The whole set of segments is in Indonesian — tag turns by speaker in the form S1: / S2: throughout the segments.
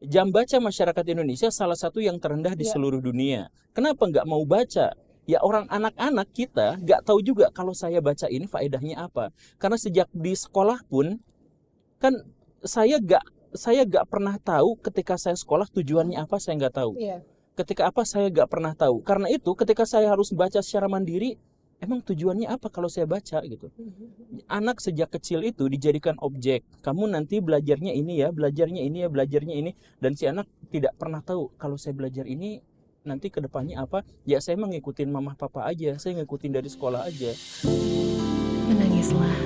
S1: Jam baca masyarakat Indonesia salah satu yang terendah di seluruh dunia. Kenapa nggak mau baca? Ya orang anak-anak kita nggak tahu juga kalau saya baca ini faedahnya apa. Karena sejak di sekolah pun kan saya nggak pernah tahu ketika saya sekolah tujuannya apa, saya nggak tahu. Ketika apa saya nggak pernah tahu. Karena itu ketika saya harus baca secara mandiri, emang tujuannya apa kalau saya baca gitu. Anak sejak kecil itu dijadikan objek. Kamu nanti belajarnya ini ya, belajarnya ini ya, belajarnya ini. Dan si anak tidak pernah tahu kalau saya belajar ini nanti kedepannya apa. Ya saya mengikutin mama papa aja, saya ngikutin dari sekolah aja.
S2: Menangislah,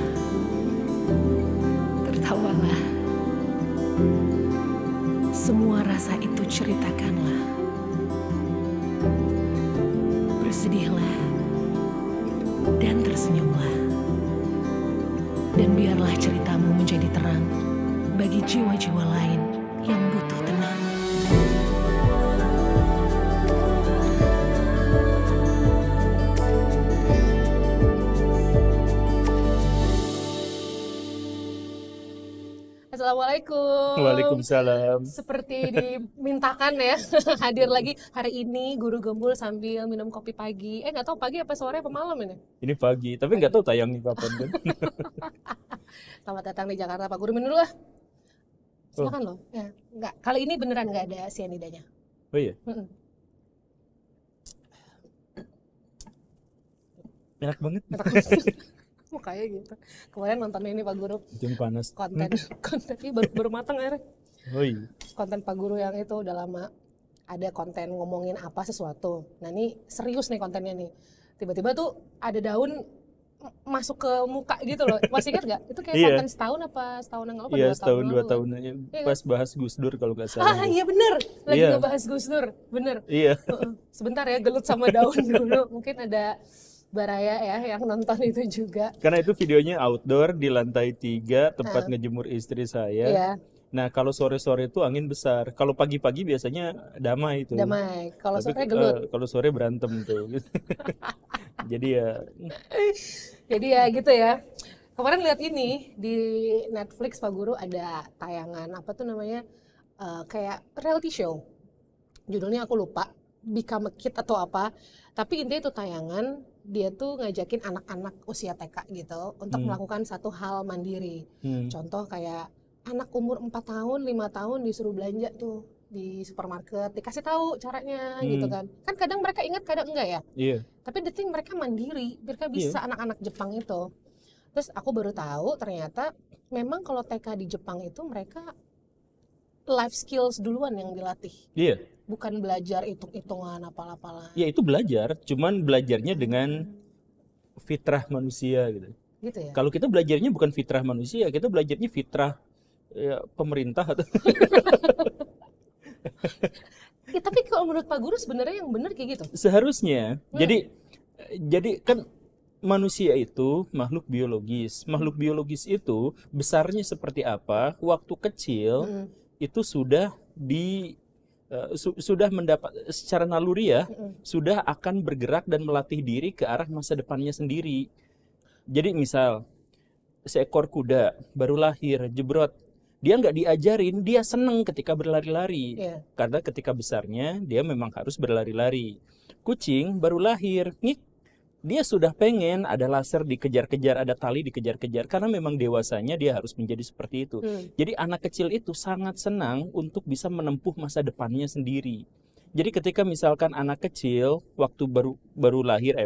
S2: tertawalah, semua rasa itu ceritakanlah. Bersedihlah dan tersenyumlah. Dan biarlah ceritamu menjadi terang bagi jiwa-jiwa lain yang butuh tenang.
S3: Assalamualaikum.
S1: Waalaikumsalam.
S3: Seperti dimintakan ya, hadir lagi hari ini Guru Gembul sambil minum kopi pagi. Nggak tahu pagi apa sore apa malam ini?
S1: Ini pagi, tapi nggak tahu tayangnya kapan kan.
S3: Selamat datang di Jakarta Pak Guru, minum dulu lah. Silakan loh. Ya, nggak, kali ini beneran nggak ada cyanidanya.
S1: Oh iya? Enak banget.
S3: Kayak gitu. Kemarin nonton ini Pak Guru.
S1: Jam panas.
S3: Konten ini baru matang akhirnya.
S1: Oh iya.
S3: Konten Pak Guru yang itu udah lama. Ada konten ngomongin apa sesuatu. Nah ini serius nih kontennya nih. Tiba-tiba tuh ada daun masuk ke muka gitu loh. Masih ingat gak? Itu kayak konten setahun yang lalu?
S1: Iya, setahun 2 tahun aja. Pas bahas Gus Dur kalau nggak salah.
S3: Iya bener. Lagi ngebahas Gus Dur. Bener.
S1: Iya.
S3: Sebentar ya, gelut sama daun dulu. Mungkin ada Baraya ya yang nonton itu juga.
S1: Karena itu videonya outdoor di lantai 3 tempat ngejemur istri saya.
S3: Iya.
S1: Nah kalau sore-sore itu angin besar. Kalau pagi-pagi biasanya damai itu.
S3: Damai. Kalau sore gelut.
S1: Kalau sore berantem tuh. Jadi
S3: ya gitu ya. Kemarin lihat ini di Netflix Pak Guru ada tayangan apa tuh namanya kayak reality show. Judulnya aku lupa. Become a Kid atau apa. Tapi intinya itu tayangan. Dia tuh ngajakin anak-anak usia TK gitu untuk melakukan satu hal mandiri. Contoh kayak anak umur 4 tahun, 5 tahun disuruh belanja tuh di supermarket, dikasih tahu caranya gitu kan. Kan kadang mereka ingat, kadang enggak ya.
S1: Iya.
S3: Tapi the thing mereka mandiri, mereka bisa anak-anak Jepang itu. Terus aku baru tahu ternyata memang kalau TK di Jepang itu mereka life skills duluan yang dilatih.
S1: Iya.
S3: Bukan belajar hitung-hitungan apalah-apalah.
S1: Ya itu belajar, cuman belajarnya dengan fitrah manusia gitu.
S3: Gitu ya.
S1: Kalau kita belajarnya bukan fitrah manusia, kita belajarnya fitrah pemerintah atau
S3: Ya, tapi kalau menurut Pak Guru sebenarnya yang benar kayak gitu.
S1: Seharusnya. Jadi kan manusia itu makhluk biologis. Makhluk biologis itu besarnya seperti apa? Waktu kecil itu sudah sudah mendapat secara naluri ya, sudah akan bergerak dan melatih diri ke arah masa depannya sendiri. Jadi misal seekor kuda baru lahir, jebrot, dia nggak diajarin, dia seneng ketika berlari-lari. Karena ketika besarnya dia memang harus berlari-lari. Kucing baru lahir, ngik, dia sudah pengen ada laser dikejar-kejar, ada tali dikejar-kejar, karena memang dewasanya dia harus menjadi seperti itu. Jadi anak kecil itu sangat senang untuk bisa menempuh masa depannya sendiri. Jadi ketika misalkan anak kecil waktu baru lahir,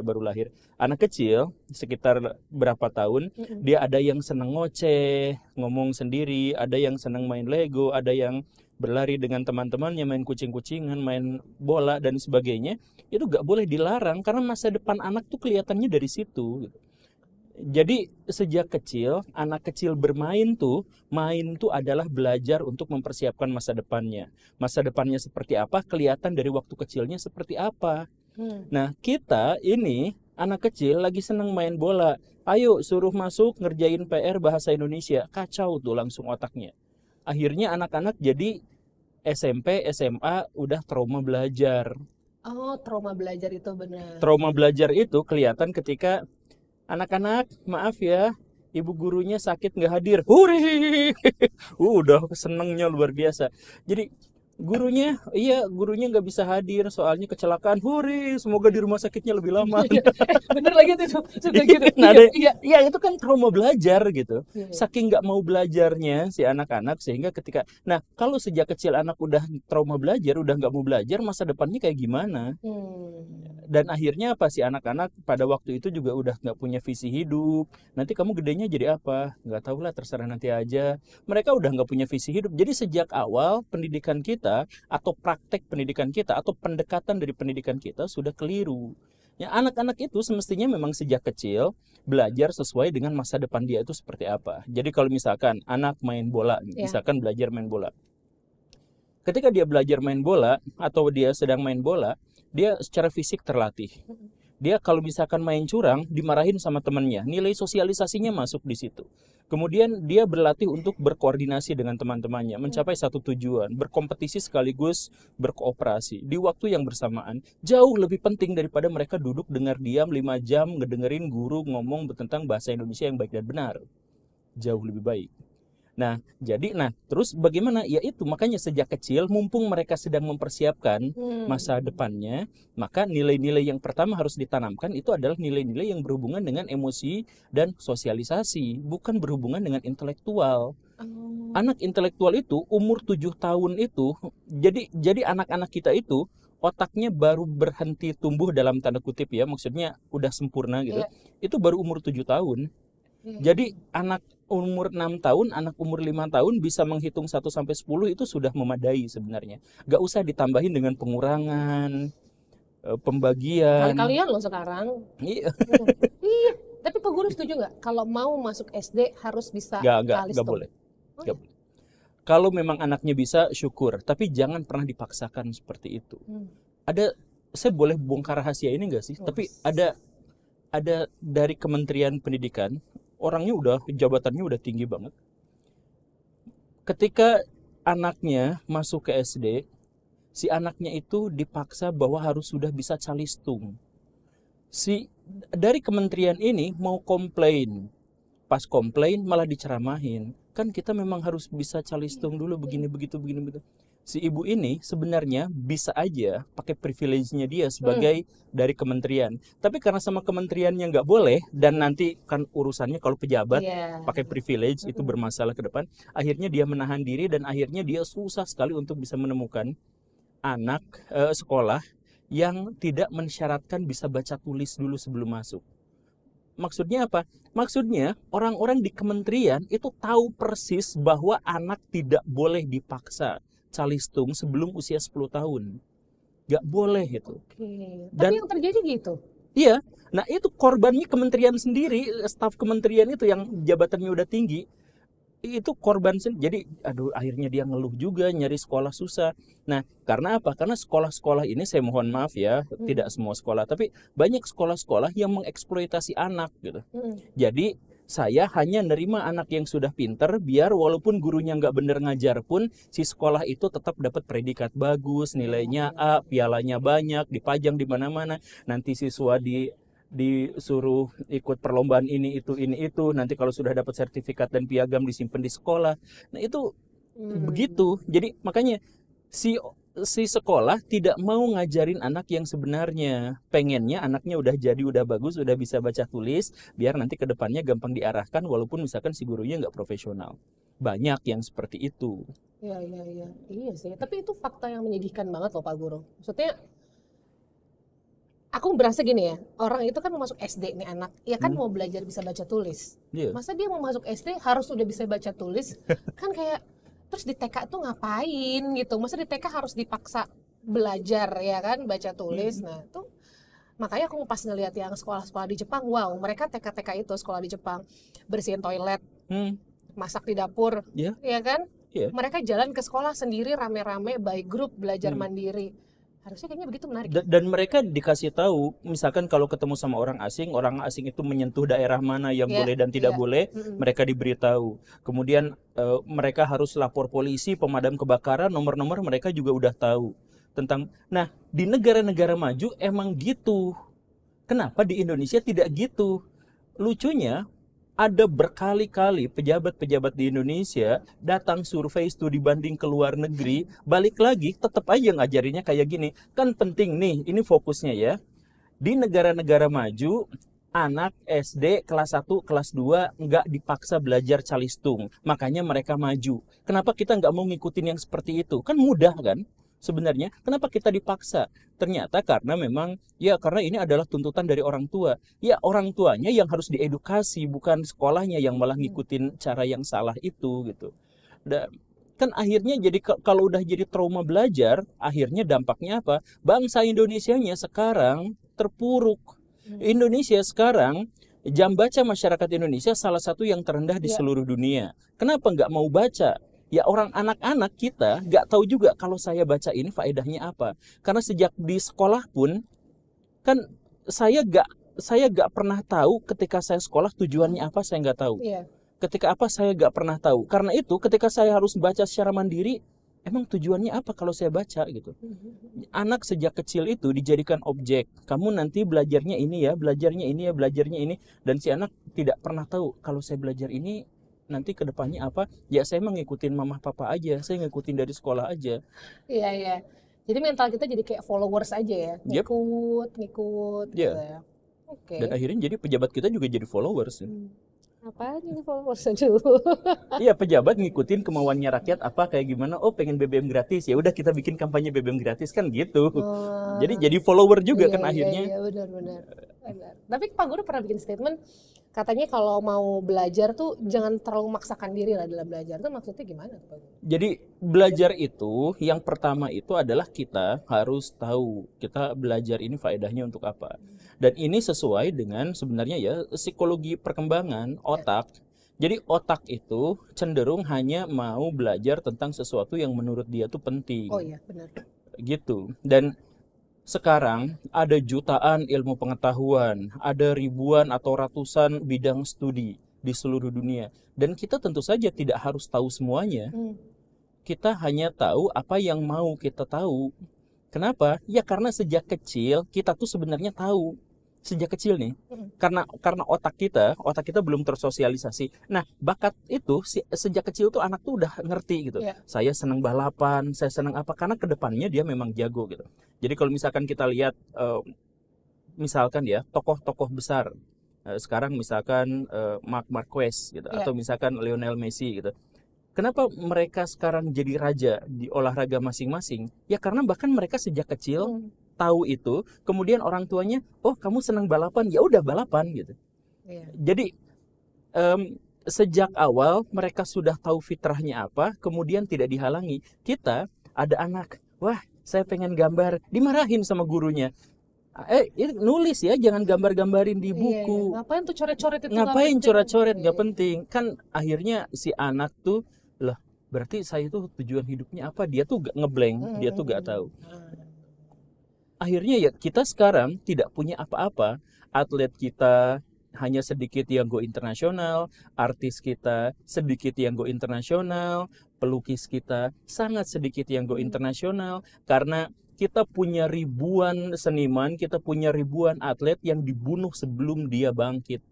S1: anak kecil sekitar berapa tahun, dia ada yang senang ngoceh, ngomong sendiri, ada yang senang main Lego, ada yang berlari dengan teman-temannya, main kucing-kucingan, main bola dan sebagainya. Itu gak boleh dilarang karena masa depan anak tuh kelihatannya dari situ. Jadi sejak kecil, anak kecil bermain tuh, main tuh adalah belajar untuk mempersiapkan masa depannya. Masa depannya seperti apa, kelihatan dari waktu kecilnya seperti apa. Nah kita ini anak kecil lagi seneng main bola. Ayo suruh masuk ngerjain PR bahasa Indonesia. Kacau tuh langsung otaknya. Akhirnya anak-anak jadi SMP, SMA udah trauma belajar.
S3: Oh, trauma belajar itu benar.
S1: Trauma belajar itu kelihatan ketika anak-anak, maaf ya, ibu gurunya sakit nggak hadir. Huri, udah senengnya luar biasa. Jadi gurunya nggak bisa hadir soalnya kecelakaan. Hore, semoga di rumah sakitnya lebih lama.
S3: Bener lagi tuh, suka gitu.
S1: Nah, iya itu kan trauma belajar gitu.
S3: Iya.
S1: Saking nggak mau belajarnya si anak-anak sehingga nah kalau sejak kecil anak udah trauma belajar, udah nggak mau belajar, masa depannya kayak gimana? Dan akhirnya apa, si anak-anak pada waktu itu juga udah nggak punya visi hidup. Nanti kamu gedenya jadi apa? Nggak tahu lah, terserah nanti aja. Mereka udah nggak punya visi hidup. Jadi sejak awal pendidikan kita atau praktek pendidikan kita atau pendekatan dari pendidikan kita sudah keliru. Ya, anak-anak itu semestinya memang sejak kecil belajar sesuai dengan masa depan dia itu seperti apa. Jadi kalau misalkan anak main bola, misalkan belajar main bola. Ketika dia belajar main bola atau dia sedang main bola, dia secara fisik terlatih. Dia kalau misalkan main curang, dimarahin sama temannya. Nilai sosialisasinya masuk di situ. Kemudian dia berlatih untuk berkoordinasi dengan teman-temannya, mencapai satu tujuan, berkompetisi sekaligus berkooperasi. Di waktu yang bersamaan, jauh lebih penting daripada mereka duduk dengar diam 5 jam, ngedengerin guru ngomong tentang bahasa Indonesia yang baik dan benar. Jauh lebih baik. Nah, terus bagaimana? Ya itu, makanya sejak kecil, mumpung mereka sedang mempersiapkan masa depannya, maka nilai-nilai yang pertama harus ditanamkan itu adalah nilai-nilai yang berhubungan dengan emosi dan sosialisasi, bukan berhubungan dengan intelektual. Anak intelektual itu umur 7 tahun itu, jadi anak-anak kita itu otaknya baru berhenti tumbuh dalam tanda kutip ya, maksudnya udah sempurna gitu. Itu baru umur 7 tahun. Jadi anak umur 6 tahun, anak umur 5 tahun bisa menghitung 1-10 itu sudah memadai sebenarnya. Gak usah ditambahin dengan pengurangan, pembagian.
S3: Kalian loh sekarang.
S1: Iya.
S3: Iya. Tapi Pak Guru setuju nggak? Kalau mau masuk SD harus bisa
S1: Gak boleh. Gak boleh. Kalau memang anaknya bisa, syukur. Tapi jangan pernah dipaksakan seperti itu. Saya boleh bongkar rahasia ini nggak sih? Tapi ada dari Kementerian Pendidikan, orangnya jabatannya udah tinggi banget. Ketika anaknya masuk ke SD, si anaknya itu dipaksa bahwa harus sudah bisa calistung. Dari kementerian ini mau komplain, pas komplain malah diceramahin. Kan kita memang harus bisa calistung dulu, begini begitu. Si ibu ini sebenarnya bisa aja pakai privilege-nya dia sebagai dari kementerian. Tapi karena sama kementeriannya nggak boleh, dan nanti kan urusannya kalau pejabat pakai privilege itu bermasalah ke depan. Akhirnya dia menahan diri dan akhirnya dia susah sekali untuk bisa menemukan anak sekolah yang tidak mensyaratkan bisa baca tulis dulu sebelum masuk. Maksudnya apa? Maksudnya orang-orang di kementerian itu tahu persis bahwa anak tidak boleh dipaksa calistung sebelum usia 10 tahun. Gak boleh itu.
S3: Tapi yang terjadi gitu?
S1: Iya. Nah itu korbannya kementerian sendiri, staf kementerian itu yang jabatannya udah tinggi. Itu korban sendiri. Jadi akhirnya dia ngeluh juga, nyari sekolah susah. Nah karena apa? Karena sekolah-sekolah ini, saya mohon maaf ya, tidak semua sekolah, tapi banyak sekolah-sekolah yang mengeksploitasi anak gitu. Jadi saya hanya nerima anak yang sudah pinter, biar walaupun gurunya nggak bener ngajar pun, si sekolah itu tetap dapat predikat bagus, nilainya A, pialanya banyak, dipajang di mana-mana. Nanti siswa disuruh ikut perlombaan ini itu. Nanti kalau sudah dapat sertifikat dan piagam disimpan di sekolah. Nah itu begitu. Jadi makanya si sekolah tidak mau ngajarin anak yang sebenarnya. Pengennya anaknya udah bagus, udah bisa baca tulis, biar nanti ke depannya gampang diarahkan walaupun misalkan si gurunya nggak profesional. Banyak yang seperti itu.
S3: Iya sih. Tapi itu fakta yang menyedihkan banget loh Pak Guru. Maksudnya aku berasa gini ya, orang itu kan mau masuk SD nih anak, ya kan mau belajar bisa baca tulis. Masa dia mau masuk SD harus udah bisa baca tulis? Kan kayak, terus di TK tuh ngapain gitu? Masa di TK harus dipaksa belajar ya kan, baca tulis? Nah tuh makanya aku pas ngelihat yang sekolah-sekolah di Jepang, wow, mereka TK-TK itu sekolah di Jepang bersihin toilet, masak di dapur, ya kan? Mereka jalan ke sekolah sendiri rame-rame by grup belajar mandiri. Harusnya kayaknya begitu menarik.
S1: Dan mereka dikasih tahu, misalkan kalau ketemu sama orang asing itu menyentuh daerah mana yang boleh dan tidak boleh, mereka diberitahu. Kemudian mereka harus lapor polisi, pemadam kebakaran, nomor-nomor mereka juga udah tahu tentang. Nah, di negara-negara maju emang gitu. Kenapa di Indonesia tidak gitu? Lucunya, Ada berkali-kali pejabat-pejabat di Indonesia datang survei studi banding ke luar negeri, balik lagi tetap aja ngajarinnya kayak gini. Kan penting nih, ini fokusnya ya. Di negara-negara maju, anak SD kelas 1, kelas 2 nggak dipaksa belajar calistung. Makanya mereka maju. Kenapa kita nggak mau ngikutin yang seperti itu? Kan mudah kan? Sebenarnya, kenapa kita dipaksa? Ternyata karena memang, ya karena ini adalah tuntutan dari orang tua. Ya orang tuanya yang harus diedukasi, bukan sekolahnya yang malah ngikutin cara yang salah itu gitu. Dan kan akhirnya jadi kalau udah jadi trauma belajar, akhirnya dampaknya apa? Bangsa Indonesianya sekarang terpuruk. Indonesia sekarang, jam baca masyarakat Indonesia salah satu yang terendah di seluruh dunia. Kenapa nggak mau baca? Ya orang anak-anak kita nggak tahu juga kalau saya baca ini faedahnya apa. Karena sejak di sekolah pun kan saya nggak pernah tahu ketika saya sekolah tujuannya apa, saya nggak tahu. Ketika apa saya nggak pernah tahu. Karena itu ketika saya harus baca secara mandiri, emang tujuannya apa kalau saya baca gitu. Anak sejak kecil itu dijadikan objek. Kamu nanti belajarnya ini ya, belajarnya ini ya, belajarnya ini. Dan si anak tidak pernah tahu kalau saya belajar ini nanti ke depannya apa. Ya saya mah ngikutin mama papa aja, saya ngikutin dari sekolah aja.
S3: Iya. Jadi mental kita jadi kayak followers aja ya, ngikut gitu ya. Oke.
S1: Dan akhirnya jadi pejabat kita juga jadi followers.
S3: Apa ini followers aduh.
S1: Iya, pejabat ngikutin kemauannya rakyat apa kayak gimana. Oh, pengen BBM gratis, ya udah kita bikin kampanye BBM gratis kan gitu. Jadi follower juga kan akhirnya.
S3: Iya, benar. Tapi Pak Guru pernah bikin statement katanya kalau mau belajar tuh jangan terlalu memaksakan diri lah dalam belajar. Itu maksudnya gimana Pak Guru?
S1: Jadi belajar itu yang pertama itu adalah kita harus tahu kita belajar ini faedahnya untuk apa. Dan ini sesuai dengan sebenarnya ya psikologi perkembangan otak. Jadi otak itu cenderung hanya mau belajar tentang sesuatu yang menurut dia tuh penting.
S3: Oh iya, benar.
S1: Gitu. Dan sekarang ada jutaan ilmu pengetahuan, ada ribuan atau ratusan bidang studi di seluruh dunia. Dan kita tentu saja tidak harus tahu semuanya. Kita hanya tahu apa yang mau kita tahu. Kenapa? Ya karena sejak kecil kita tuh sebenarnya tahu. Sejak kecil nih. Karena otak kita belum tersosialisasi. Nah, bakat itu sejak kecil tuh anak tuh udah ngerti gitu. Saya senang balapan, saya senang apa, karena kedepannya dia memang jago gitu. Jadi kalau misalkan kita lihat misalkan ya tokoh-tokoh besar sekarang misalkan Marc Marquez gitu, atau misalkan Lionel Messi gitu. Kenapa mereka sekarang jadi raja di olahraga masing-masing? Ya karena bahkan mereka sejak kecil tahu itu, kemudian orang tuanya, oh kamu senang balapan, ya udah balapan gitu. Jadi sejak awal mereka sudah tahu fitrahnya apa, kemudian tidak dihalangi. Kita ada anak, wah saya pengen gambar, dimarahin sama gurunya. Nulis ya, jangan gambar-gambarin di buku.
S3: Ngapain tuh coret-coret itu?
S1: Ngapain coret-coret, nggak penting. Kan akhirnya si anak tuh, lah berarti saya tuh tujuan hidupnya apa? Dia tuh gak ngeblank, dia tuh gak tahu. Akhirnya ya kita sekarang tidak punya apa-apa. Atlet kita hanya sedikit yang go internasional, artis kita sedikit yang go internasional, pelukis kita sangat sedikit yang go internasional, karena kita punya ribuan seniman, kita punya ribuan atlet yang dibunuh sebelum dia bangkit.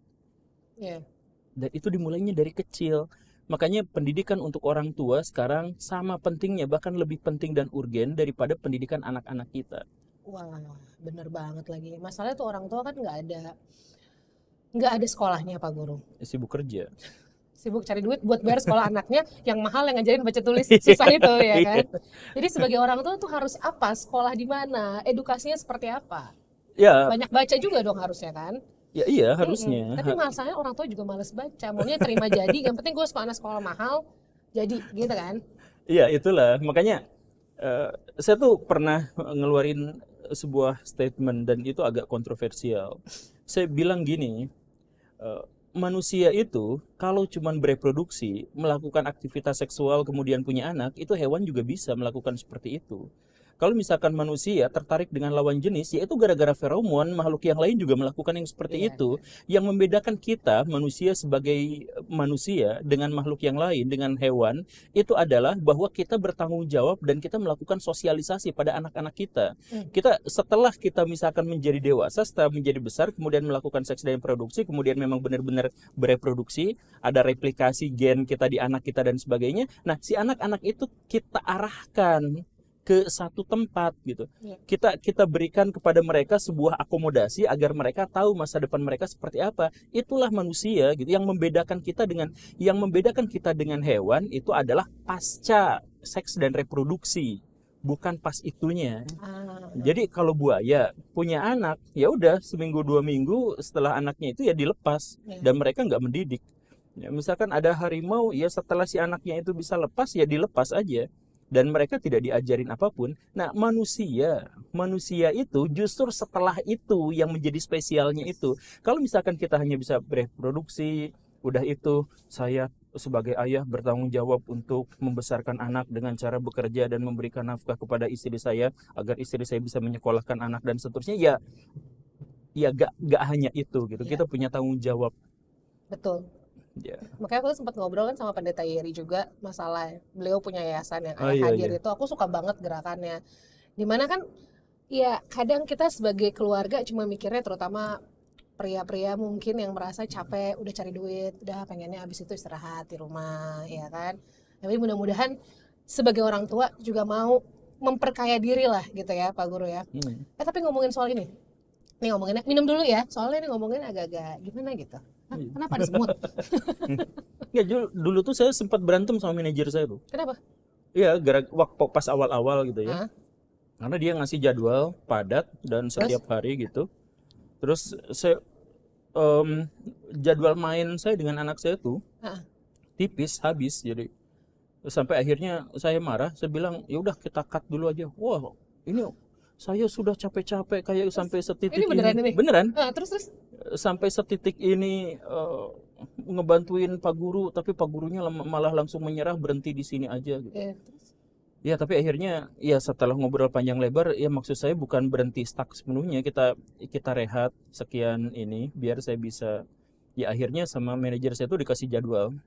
S1: Dan itu dimulainya dari kecil. Makanya pendidikan untuk orang tua sekarang sama pentingnya, bahkan lebih penting dan urgen daripada pendidikan anak-anak kita.
S3: Wah, bener banget lagi. Masalahnya tuh orang tua kan nggak ada sekolahnya Pak Guru.
S1: Sibuk kerja.
S3: Sibuk cari duit buat bayar sekolah anaknya yang mahal, yang ngajarin baca tulis susah itu ya kan. Jadi sebagai orang tua tuh harus apa? Sekolah di mana? Edukasinya seperti apa?
S1: Ya.
S3: Banyak baca juga dong harusnya kan?
S1: Ya iya harusnya.
S3: Tapi masalahnya orang tua juga males baca. Maunya terima jadi. Yang penting gue sekolah mahal jadi gitu kan? Iya
S1: itulah. Makanya saya tuh pernah ngeluarin sebuah statement dan itu agak kontroversial. Saya bilang gini, manusia itu kalau cuman bereproduksi, melakukan aktivitas seksual kemudian punya anak, itu hewan juga bisa melakukan seperti itu. Kalau misalkan manusia tertarik dengan lawan jenis, yaitu gara-gara feromon, makhluk yang lain juga melakukan yang seperti itu. Yang membedakan kita, manusia sebagai manusia, dengan makhluk yang lain, dengan hewan, itu adalah bahwa kita bertanggung jawab dan kita melakukan sosialisasi pada anak-anak kita. Setelah kita misalkan menjadi dewasa, setelah menjadi besar, kemudian melakukan seks dan reproduksi, kemudian memang benar-benar bereproduksi, ada replikasi gen kita di anak kita dan sebagainya. Nah, si anak-anak itu kita arahkan ke satu tempat gitu. Kita berikan kepada mereka sebuah akomodasi agar mereka tahu masa depan mereka seperti apa. Itulah manusia gitu. Yang membedakan kita dengan hewan itu adalah pasca seks dan reproduksi, bukan pas itunya. Jadi kalau buaya punya anak, ya udah seminggu 2 minggu setelah anaknya itu ya dilepas dan mereka nggak mendidik. Ya, misalkan ada harimau, ya setelah si anaknya itu bisa lepas ya dilepas aja. Dan mereka tidak diajarin apapun. Nah, manusia itu justru setelah itu yang menjadi spesialnya itu. Kalau misalkan kita hanya bisa bereproduksi, udah itu saya sebagai ayah bertanggung jawab untuk membesarkan anak dengan cara bekerja dan memberikan nafkah kepada istri saya agar istri saya bisa menyekolahkan anak dan seterusnya. Ya gak hanya itu gitu. Kita punya tanggung jawab.
S3: Betul. Makanya aku sempat ngobrol kan sama Pendeta Yeri juga masalah beliau punya yayasan yang Ayah Hadir itu. Aku suka banget gerakannya. Dimana kan ya kadang kita sebagai keluarga cuma mikirnya, terutama pria-pria mungkin yang merasa capek udah cari duit, udah pengennya habis itu istirahat di rumah, ya kan. Tapi mudah-mudahan sebagai orang tua juga mau memperkaya diri lah gitu ya Pak Guru ya. Tapi ngomongin soal ini, nih ngomonginnya minum dulu ya, soalnya ini ngomongin agak-agak gimana gitu. Kenapa ada semut?
S1: Ya, dulu tuh saya sempat berantem sama manajer saya tuh.
S3: Kenapa?
S1: Ya, waktu pas awal-awal gitu ya. Karena dia ngasih jadwal padat dan setiap hari gitu. Terus saya jadwal main saya dengan anak saya tuh tipis, habis. Jadi sampai akhirnya saya marah, saya bilang ya udah kita cut dulu aja. Wah, ini saya sudah capek-capek kayak sampai setitik
S3: ini.
S1: Beneran?
S3: Terus?
S1: Sampai setitik ini ngebantuin Pak Guru, tapi Pak Gurunya malah langsung menyerah, berhenti di sini aja gitu. Ya, tapi akhirnya ya setelah ngobrol panjang lebar, ya maksud saya bukan berhenti stuck sepenuhnya, kita rehat sekian ini biar saya bisa, ya akhirnya sama manajer saya tuh dikasih jadwal.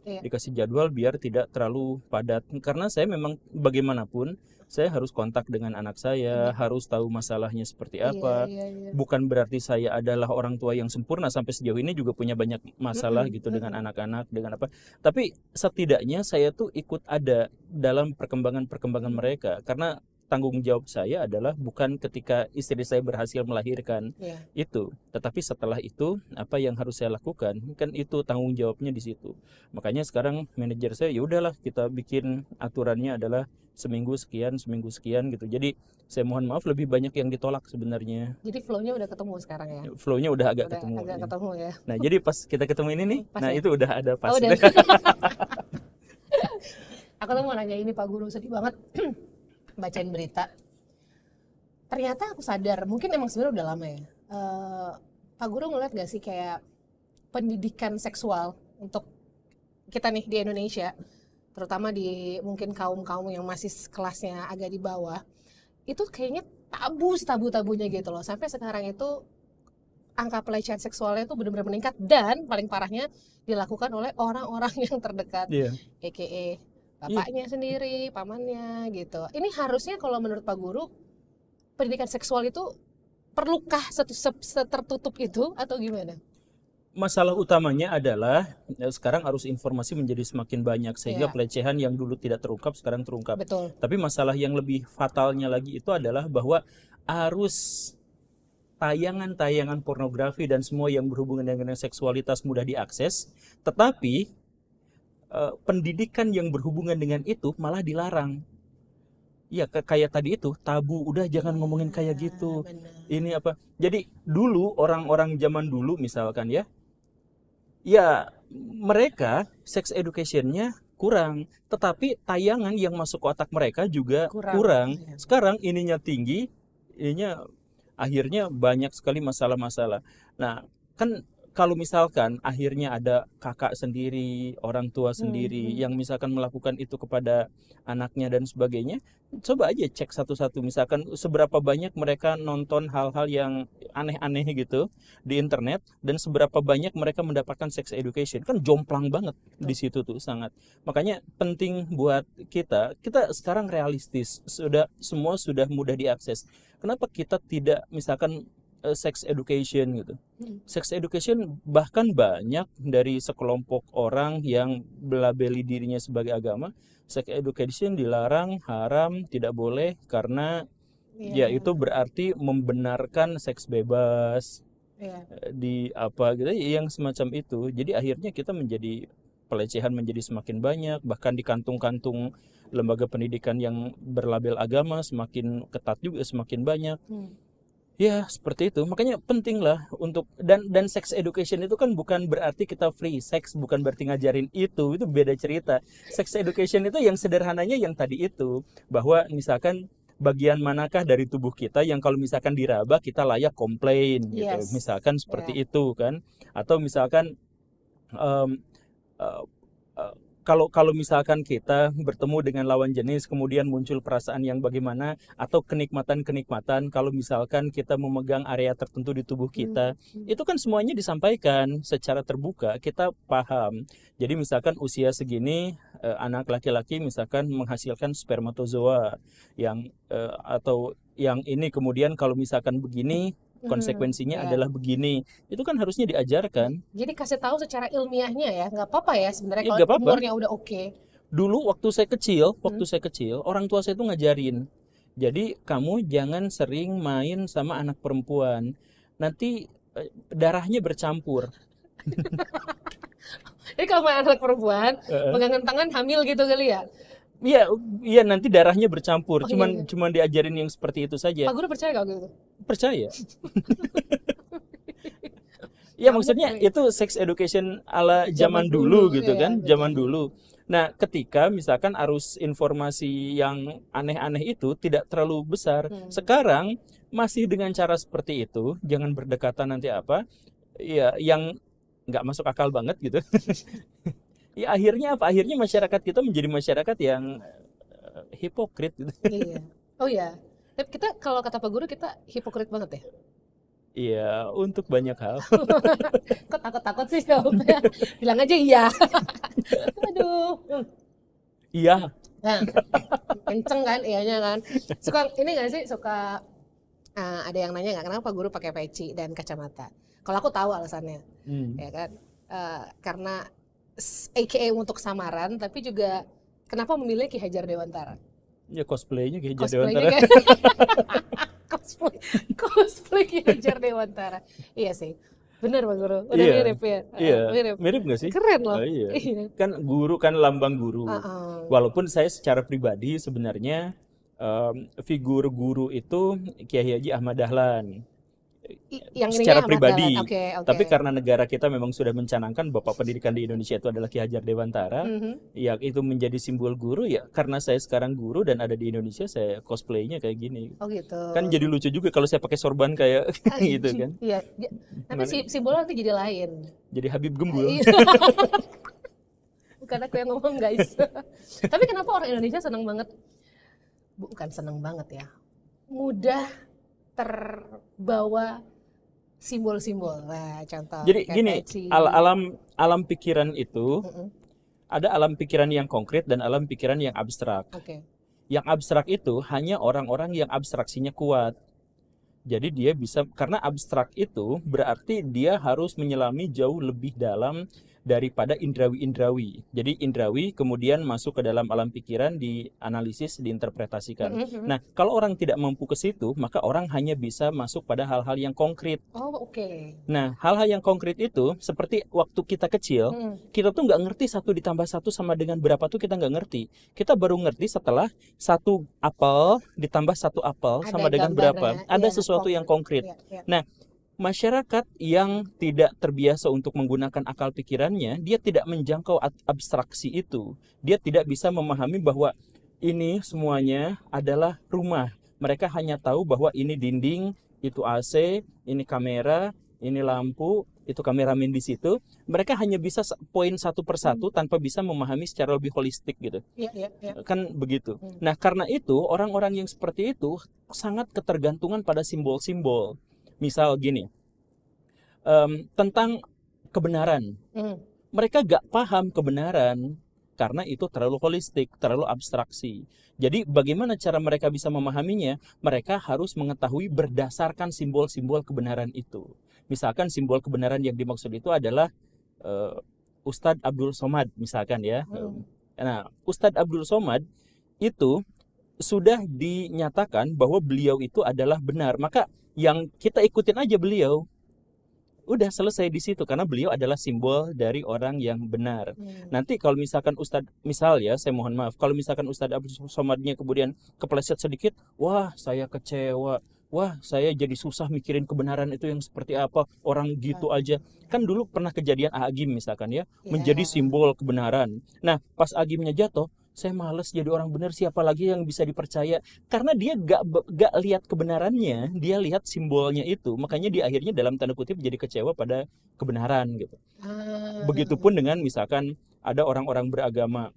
S1: Dikasih jadwal biar tidak terlalu padat, karena saya memang bagaimanapun saya harus kontak dengan anak saya, harus tahu masalahnya seperti apa. Bukan berarti saya adalah orang tua yang sempurna, sampai sejauh ini juga punya banyak masalah gitu dengan anak-anak, dengan apa. Tapi setidaknya saya tuh ikut ada dalam perkembangan mereka, karena tanggung jawab saya adalah bukan ketika istri saya berhasil melahirkan itu, tetapi setelah itu apa yang harus saya lakukan, kan itu tanggung jawabnya di situ. Makanya sekarang manajer saya ya udahlah, kita bikin aturannya adalah seminggu sekian gitu. Jadi saya mohon maaf lebih banyak yang ditolak sebenarnya.
S3: Jadi flow-nya udah ketemu sekarang ya?
S1: Flow-nya udah agak ketemu ya. Nah, jadi pas kita ketemu ini nih, nah ya? Itu udah ada pas.
S3: Aku tuh mau nanya ini Pak Guru, sedih banget bacain berita. Ternyata aku sadar, mungkin emang sebenarnya udah lama ya. Pak Guru ngeliat gak sih kayak pendidikan seksual untuk kita nih di Indonesia, terutama di mungkin kaum-kaum yang masih kelasnya agak di bawah, itu kayaknya tabu-tabunya gitu loh. Sampai sekarang itu angka pelecehan seksualnya itu benar-benar meningkat, dan paling parahnya dilakukan oleh orang-orang yang terdekat, a.k.a. bapaknya sendiri, pamannya gitu. Ini harusnya kalau menurut Pak Guru, pendidikan seksual itu perlukah setertutup itu atau gimana?
S1: Masalah utamanya adalah sekarang arus informasi menjadi semakin banyak, sehingga pelecehan yang dulu tidak terungkap sekarang terungkap.
S3: Betul.
S1: Tapi masalah yang lebih fatalnya lagi itu adalah bahwa arus tayangan-tayangan pornografi dan semua yang berhubungan dengan seksualitas mudah diakses, tetapi pendidikan yang berhubungan dengan itu malah dilarang. Ya kayak tadi itu, tabu, udah jangan ngomongin kayak gitu. Benar. Ini apa? Jadi dulu orang-orang zaman dulu misalkan ya mereka sex education-nya kurang, tetapi tayangan yang masuk ke otak mereka juga kurang. Sekarang ininya tinggi, ininya akhirnya banyak sekali masalah-masalah. Nah, kan kalau misalkan akhirnya ada kakak sendiri, orang tua sendiri yang misalkan melakukan itu kepada anaknya dan sebagainya, coba aja cek satu-satu, misalkan seberapa banyak mereka nonton hal-hal yang aneh-aneh gitu di internet dan seberapa banyak mereka mendapatkan sex education. Kan jomplang banget di situ tuh sangat. Makanya penting buat kita sekarang realistis, semua sudah mudah diakses. Kenapa kita tidak misalkan sex education gitu. Sex education bahkan banyak dari sekelompok orang yang melabeli dirinya sebagai agama, sex education dilarang, haram, tidak boleh karena ya itu berarti membenarkan seks bebas di apa gitu yang semacam itu. Jadi akhirnya kita menjadi pelecehan menjadi semakin banyak, bahkan di kantung-kantung lembaga pendidikan yang berlabel agama semakin ketat juga, semakin banyak. Ya seperti itu, makanya penting lah untuk dan sex education itu kan bukan berarti kita free sex, bukan berarti ngajarin itu beda cerita. Sex education itu yang sederhananya yang tadi itu, bahwa misalkan bagian manakah dari tubuh kita yang kalau misalkan diraba kita layak komplain gitu, misalkan seperti itu kan, atau misalkan kalau misalkan kita bertemu dengan lawan jenis kemudian muncul perasaan yang bagaimana atau kenikmatan kalau misalkan kita memegang area tertentu di tubuh kita, itu kan semuanya disampaikan secara terbuka, kita paham. Jadi misalkan usia segini anak laki-laki misalkan menghasilkan spermatozoa yang atau yang ini kemudian kalau misalkan begini konsekuensinya adalah begini, itu kan harusnya diajarkan.
S3: Jadi kasih tahu secara ilmiahnya ya, nggak apa-apa ya sebenarnya
S1: Ya,
S3: kalau umurnya udah oke.
S1: Dulu waktu saya kecil, orang tua saya itu ngajarin, jadi kamu jangan sering main sama anak perempuan, nanti darahnya bercampur.
S3: Jadi kalau main anak perempuan, pegangan tangan hamil gitu kali ya?
S1: Iya nanti darahnya bercampur. Cuman diajarin yang seperti itu saja.
S3: Pak Guru percaya gak gitu?
S1: Percaya. Ya maksudnya itu sex education ala zaman dulu gitu kan, zaman dulu. Nah, ketika misalkan arus informasi yang aneh-aneh itu tidak terlalu besar, sekarang masih dengan cara seperti itu, jangan berdekatan nanti apa, ya yang nggak masuk akal banget gitu. Ya akhirnya apa? Akhirnya masyarakat kita menjadi masyarakat yang hipokrit gitu.
S3: Iya. Oh ya. Tapi kita kalau kata Pak Guru kita hipokrit banget ya?
S1: Iya, untuk banyak hal.
S3: Kok takut-takut sih jawabnya? Bilang aja iya. Aduh.
S1: Iya.
S3: Nah, kenceng kan iyanya kan. Suka ini nggak sih? Suka ada yang nanya nggak kenapa Pak Guru pakai peci dan kacamata? Kalau aku tahu alasannya, ya kan? Karena AKA untuk samaran, tapi juga kenapa memilih Ki Hajar Dewantara?
S1: Ya cosplaynya Ki Hajar Dewantara.
S3: Cosplay Ki Hajar Dewantara. Iya sih, bener Pak Guru. Udah mirip ya?
S1: Iya, mirip nggak sih?
S3: Keren loh.
S1: Iya. Kan guru kan lambang guru. Walaupun saya secara pribadi sebenarnya figur guru itu Kiai Haji Ahmad Dahlan. Yang secara pribadi, tapi karena negara kita memang sudah mencanangkan Bapak Pendidikan di Indonesia itu adalah Ki Hajar Dewantara, ya itu menjadi simbol guru ya. Karena saya sekarang guru dan ada di Indonesia, saya cosplaynya kayak gini.
S3: Oh gitu.
S1: Kan jadi lucu juga kalau saya pakai sorban kayak gitu kan.
S3: Iya. Tapi simbolnya nanti jadi lain.
S1: Jadi Habib Gembul.
S3: Bukan aku yang ngomong guys. Tapi kenapa orang Indonesia senang banget? Bukan senang banget ya. Mudah terbawa simbol-simbol. Nah, contoh.
S1: Jadi gini, alam pikiran itu ada alam pikiran yang konkret dan alam pikiran yang abstrak. Yang abstrak itu hanya orang-orang yang abstraksinya kuat. Jadi dia bisa, karena abstrak itu berarti dia harus menyelami jauh lebih dalam daripada indrawi-indrawi. Jadi indrawi kemudian masuk ke dalam alam pikiran, dianalisis, diinterpretasikan. Nah, kalau orang tidak mampu ke situ, maka orang hanya bisa masuk pada hal-hal yang konkret. Nah, hal-hal yang konkret itu seperti waktu kita kecil, kita tuh nggak ngerti 1 ditambah 1 sama dengan berapa tuh kita nggak ngerti. Kita baru ngerti setelah 1 apel ditambah 1 apel sama dengan berapa. Ada sesuatu yang konkret. Nah, masyarakat yang tidak terbiasa untuk menggunakan akal pikirannya, dia tidak menjangkau abstraksi itu. Dia tidak bisa memahami bahwa ini semuanya adalah rumah. Mereka hanya tahu bahwa ini dinding, itu AC, ini kamera, ini lampu, itu kameramen di situ, mereka hanya bisa poin satu persatu tanpa bisa memahami secara lebih holistik gitu.
S3: Iya.
S1: Kan begitu. Nah, karena itu orang-orang yang seperti itu sangat ketergantungan pada simbol-simbol. Misal gini, tentang kebenaran. Mereka gak paham kebenaran karena itu terlalu holistik, terlalu abstraksi. Jadi bagaimana cara mereka bisa memahaminya? Mereka harus mengetahui berdasarkan simbol-simbol kebenaran itu. Misalkan simbol kebenaran yang dimaksud itu adalah Ustadz Abdul Somad misalkan ya. Nah, Ustadz Abdul Somad itu sudah dinyatakan bahwa beliau itu adalah benar. Maka yang kita ikutin aja beliau. Udah selesai di situ karena beliau adalah simbol dari orang yang benar. Nanti kalau misalkan Ustadz, misal ya, saya mohon maaf, kalau misalkan Ustadz Abdul Somadnya kemudian kepleset sedikit, wah saya kecewa, wah saya jadi susah mikirin kebenaran itu yang seperti apa, orang gitu aja. Kan dulu pernah kejadian Agim misalkan ya, menjadi simbol kebenaran. Nah pas Agimnya jatuh, saya males jadi orang benar, siapa lagi yang bisa dipercaya? Karena dia gak lihat kebenarannya, dia lihat simbolnya itu. Makanya dia akhirnya dalam tanda kutip jadi kecewa pada kebenaran gitu. Begitupun dengan misalkan ada orang-orang beragama,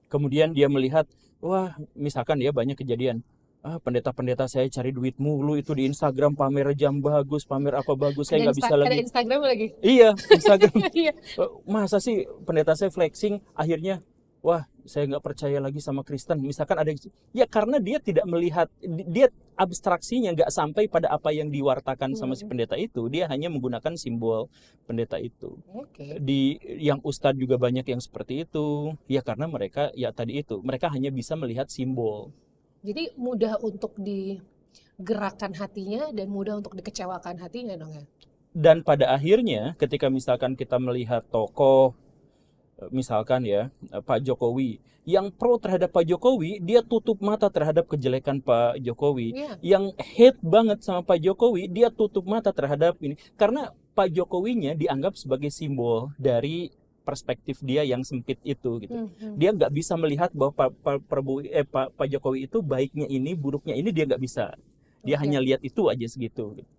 S1: kemudian dia melihat, wah misalkan ya banyak kejadian, pendeta-pendeta saya cari duit mulu itu di Instagram, pamer jam bagus, pamer apa bagus, saya nggak bisa lagi.
S3: Ada Instagram lagi?
S1: Iya, Instagram. Masa sih pendeta saya flexing, akhirnya wah saya nggak percaya lagi sama Kristen. Misalkan ada, ya karena dia tidak melihat, dia abstraksinya nggak sampai pada apa yang diwartakan sama si pendeta itu. Dia hanya menggunakan simbol pendeta itu. Di yang ustadz juga banyak yang seperti itu. Ya karena mereka ya tadi itu, mereka hanya bisa melihat simbol.
S3: Jadi mudah untuk digerakkan hatinya dan mudah untuk dikecewakan hatinya dong ya.
S1: Dan pada akhirnya ketika misalkan kita melihat tokoh, misalkan ya Pak Jokowi, yang pro terhadap Pak Jokowi, dia tutup mata terhadap kejelekan Pak Jokowi. Yang hate banget sama Pak Jokowi, dia tutup mata terhadap ini. Karena Pak Jokowinya dianggap sebagai simbol dari perspektif dia yang sempit itu gitu. Dia nggak bisa melihat bahwa Pak Jokowi itu baiknya ini, buruknya ini, dia nggak bisa. Dia hanya lihat itu aja segitu. Gitu.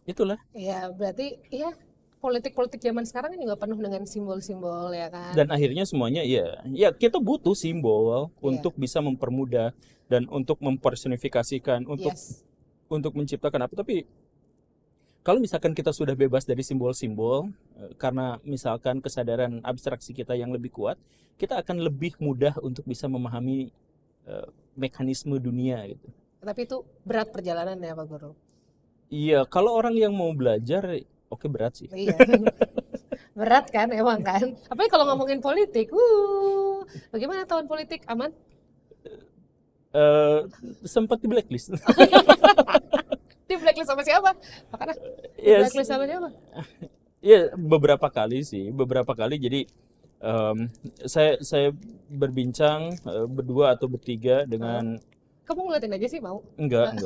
S1: Itulah.
S3: Ya berarti ya politik-politik zaman sekarang ini juga penuh dengan simbol-simbol ya kan.
S1: Dan akhirnya semuanya ya kita butuh simbol untuk bisa mempermudah dan untuk mempersonifikasikan, untuk menciptakan apa. Tapi kalau misalkan kita sudah bebas dari simbol-simbol, karena misalkan kesadaran abstraksi kita yang lebih kuat, kita akan lebih mudah untuk bisa memahami mekanisme dunia gitu.
S3: Tapi itu berat perjalanan ya Pak Guru?
S1: Iya, kalau orang yang mau belajar, oke berat sih.
S3: Iya. Berat kan emang kan. Apalagi kalau ngomongin politik. Bagaimana tahun politik, aman?
S1: Sempat di blacklist.
S3: Di blacklist sama siapa? Makanya blacklist sama siapa?
S1: Iya, beberapa kali sih, beberapa kali. Jadi saya berbincang berdua atau bertiga dengan.
S3: Kamu ngeliatin aja sih mau?
S1: Enggak.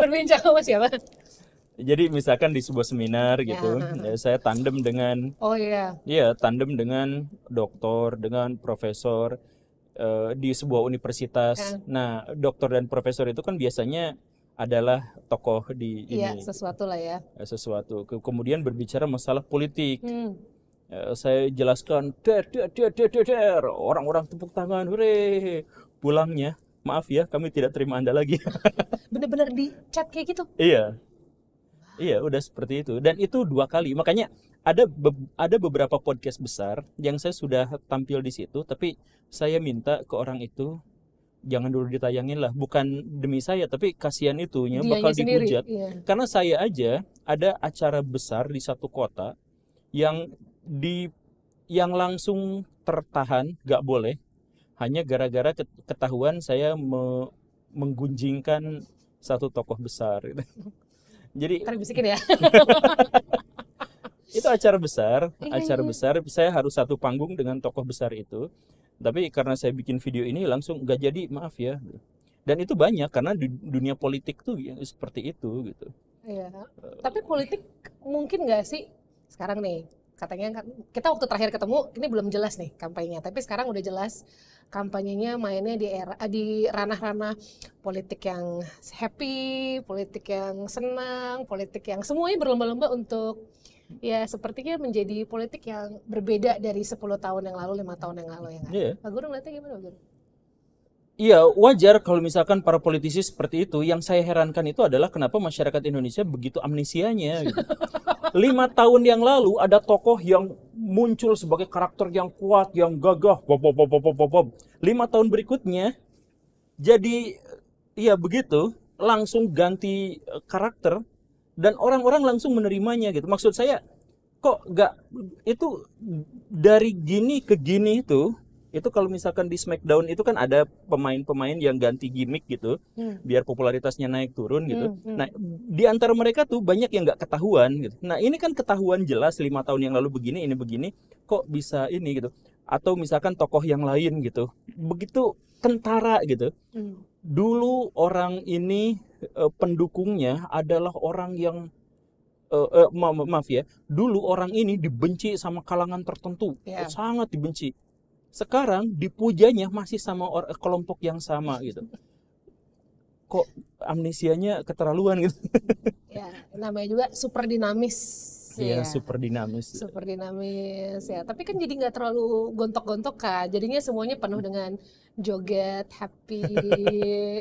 S3: Berbincang sama siapa?
S1: Jadi misalkan di sebuah seminar gitu, saya tandem dengan. Iya, tandem dengan doktor, dengan profesor di sebuah universitas. Nah, doktor dan profesor itu kan biasanya adalah tokoh di ini.
S3: Iya, sesuatu lah ya.
S1: Sesuatu. Kemudian berbicara masalah politik. Saya jelaskan, orang-orang tepuk tangan, hore. Pulangnya, maaf ya, kami tidak terima Anda lagi.
S3: Bener-bener di chat kayak gitu?
S1: Iya, udah seperti itu. Dan itu 2 kali. Makanya ada beberapa podcast besar yang saya sudah tampil di situ, tapi saya minta ke orang itu jangan dulu ditayangin lah. Bukan demi saya, tapi kasihan itunya bakal dihujat. Karena saya aja ada acara besar di satu kota yang langsung tertahan, gak boleh, hanya gara-gara ketahuan saya menggunjingkan satu tokoh besar. Jadi
S3: bisikin ya.
S1: Itu acara besar. Saya harus satu panggung dengan tokoh besar itu. Tapi karena saya bikin video ini langsung gak jadi, maaf ya. Dan itu banyak karena di dunia politik tuh ya, seperti itu gitu.
S3: Iya. Tapi politik mungkin nggak sih sekarang nih katanya kan kita waktu terakhir ketemu ini belum jelas nih kampanyenya, tapi sekarang udah jelas kampanyenya mainnya di ranah-ranah politik yang happy, politik yang senang, politik yang semuanya berlomba-lomba untuk ya sepertinya menjadi politik yang berbeda dari 10 tahun yang lalu, 5 tahun yang lalu ya kan?
S1: Iya.
S3: Pak Guru ngeliatnya gimana Pak Guru?
S1: Iya, wajar kalau misalkan para politisi seperti itu. Yang saya herankan itu adalah kenapa masyarakat Indonesia begitu amnesianya. Gitu. 5 tahun yang lalu ada tokoh yang muncul sebagai karakter yang kuat, yang gagah. 5 tahun berikutnya jadi ya begitu, langsung ganti karakter dan orang-orang langsung menerimanya gitu. Maksud saya kok nggak itu dari gini ke gini itu kalau misalkan di Smackdown itu kan ada pemain-pemain yang ganti gimmick gitu biar popularitasnya naik turun gitu. Nah di antara mereka tuh banyak yang nggak ketahuan gitu. Nah ini kan ketahuan jelas 5 tahun yang lalu begini, ini begini, kok bisa ini gitu. Atau misalkan tokoh yang lain gitu, begitu kentara gitu. Dulu orang ini pendukungnya adalah orang yang maaf ya, dulu orang ini dibenci sama kalangan tertentu, sangat dibenci. Sekarang dipujanya masih sama kelompok yang sama gitu. Kok amnesianya keterlaluan gitu.
S3: Ya, namanya juga super dinamis.
S1: Iya, super dinamis.
S3: Super dinamis ya. Tapi kan jadi nggak terlalu gontok-gontok kan. Jadinya semuanya penuh dengan joget, happy.